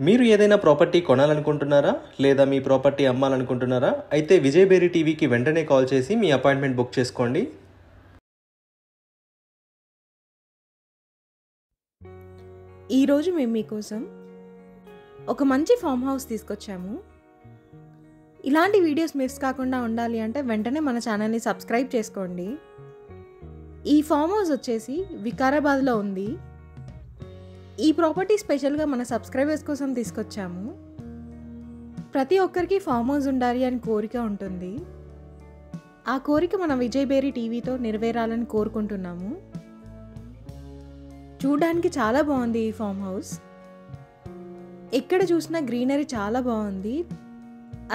మీరు ఏదైనా ప్రాపర్టీ కొనాలనుకుంటున్నారా లేదా మీ ప్రాపర్టీ అమ్మాలనుకుంటున్నారా? అయితే విజయ్ బేరీ టీవీకి వెంటనే కాల్ చేసి మీ అపాయింట్మెంట్ బుక్ చేసుకోండి. ఈరోజు మేము మీకోసం ఒక మంచి ఫామ్ హౌస్ తీసుకొచ్చాము. ఇలాంటి వీడియోస్ మిస్ కాకుండా ఉండాలి అంటే వెంటనే మన ఛానల్ని సబ్స్క్రైబ్ చేసుకోండి. ఈ ఫామ్ హౌస్ వచ్చేసి వికారాబాద్లో ఉంది. ఈ ప్రాపర్టీ స్పెషల్గా మన సబ్స్క్రైబర్స్ కోసం తీసుకొచ్చాము. ప్రతి ఒక్కరికి ఫామ్ హౌస్ ఉండాలి అని కోరిక ఉంటుంది. ఆ కోరిక మన విజయ్ బేరీ టీవీతో నెరవేరాలని కోరుకుంటున్నాము. చూడడానికి చాలా బాగుంది ఈ ఫామ్ హౌస్. ఎక్కడ చూసినా గ్రీనరీ చాలా బాగుంది.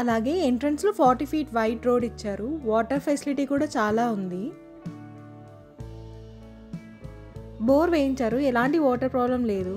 అలాగే ఎంట్రన్స్లో 40 feet వైడ్ రోడ్ ఇచ్చారు. వాటర్ ఫెసిలిటీ కూడా చాలా ఉంది. బోర్ వేయించారు, ఎలాంటి వాటర్ ప్రాబ్లం లేదు.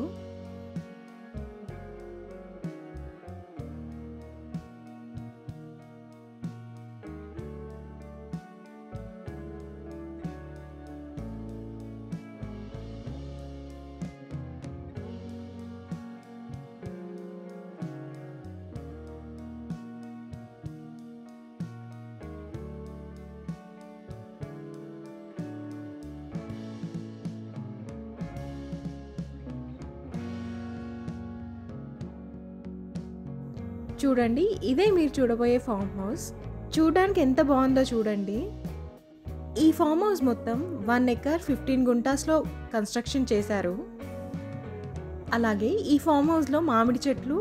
చూడండి, ఇదే మీరు చూడబోయే ఫామ్ హౌస్. చూడడానికి ఎంత బాగుందో చూడండి. ఈ ఫామ్ హౌస్ మొత్తం 1 acre 15 గుంటాస్లో కన్స్ట్రక్షన్ చేశారు. అలాగే ఈ ఫామ్ హౌస్లో మామిడి చెట్లు,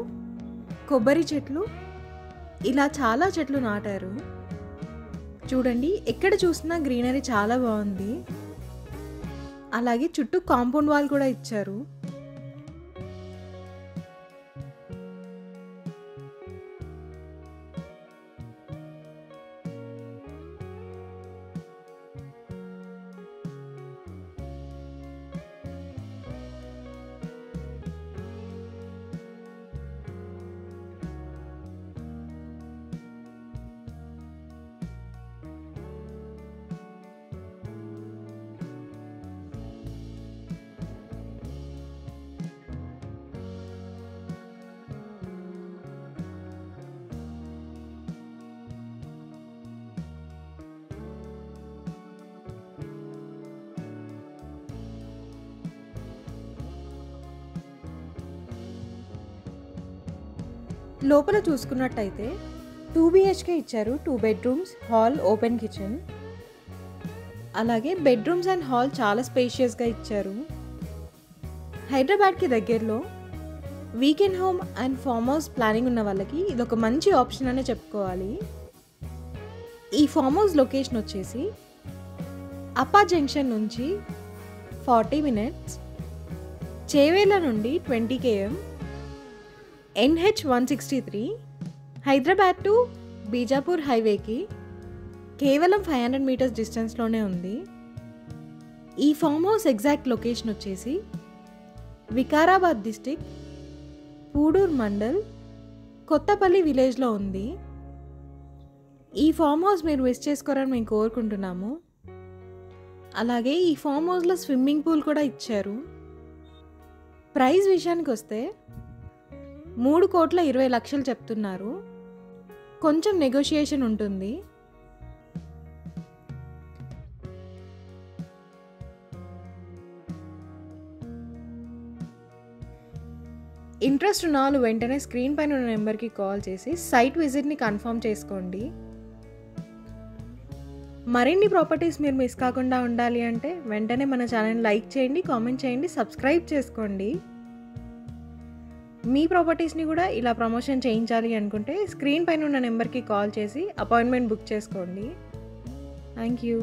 కొబ్బరి చెట్లు, ఇలా చాలా చెట్లు నాటారు. చూడండి, ఎక్కడ చూసినా గ్రీనరీ చాలా బాగుంది. అలాగే చుట్టూ కాంపౌండ్ వాల్ కూడా ఇచ్చారు. లోపల చూసుకున్నట్టయితే 2 BHK ఇచ్చారు. 2 bedrooms, హాల్, ఓపెన్ కిచెన్. అలాగే బెడ్రూమ్స్ అండ్ హాల్ చాలా స్పేషియస్గా ఇచ్చారు. హైదరాబాద్కి దగ్గరలో weekend home and farm house planning ఉన్న వాళ్ళకి ఇది ఒక మంచి ఆప్షన్ అనే చెప్పుకోవాలి. ఈ ఫామ్ హౌస్ లొకేషన్ వచ్చేసి అప్పా జంక్షన్ నుంచి 40 minutes, చేవేళ్ళ నుండి 20 km, NH 163, Hyderabad to Bijapur హైవేకి కేవలం 500 meters డిస్టెన్స్లోనే ఉంది. ఈ ఫామ్ హౌస్ ఎగ్జాక్ట్ లొకేషన్ వచ్చేసి వికారాబాద్ డిస్టిక్, పూడూర్ మండల్, కొత్తపల్లి విలేజ్లో ఉంది. ఈ ఫామ్ హౌస్ మీరు మిస్ చేసుకోరని మేము కోరుకుంటున్నాము. అలాగే ఈ ఫామ్ హౌస్లో స్విమ్మింగ్ పూల్ కూడా ఇచ్చారు. ప్రైస్ విషయానికి వస్తే 3,20,00,000 చెప్తున్నారు. కొంచెం నెగోషియేషన్ ఉంటుంది. ఇంట్రెస్ట్ ఉన్న వాళ్ళు వెంటనే స్క్రీన్ పైన ఉన్న నెంబర్కి కాల్ చేసి సైట్ విజిట్ని కన్ఫర్మ్ చేసుకోండి. మరిన్ని ప్రాపర్టీస్ మీరు మిస్ కాకుండా ఉండాలి అంటే వెంటనే మన ఛానల్ లైక్ చేయండి, కామెంట్ చేయండి, సబ్స్క్రైబ్ చేసుకోండి. మీ ప్రాపర్టీస్ని కూడా ఇలా ప్రమోషన్ చేయించాలి అనుకుంటే స్క్రీన్ పైన ఉన్న నెంబర్కి కాల్ చేసి అపాయింట్మెంట్ బుక్ చేసుకోండి. Thank you.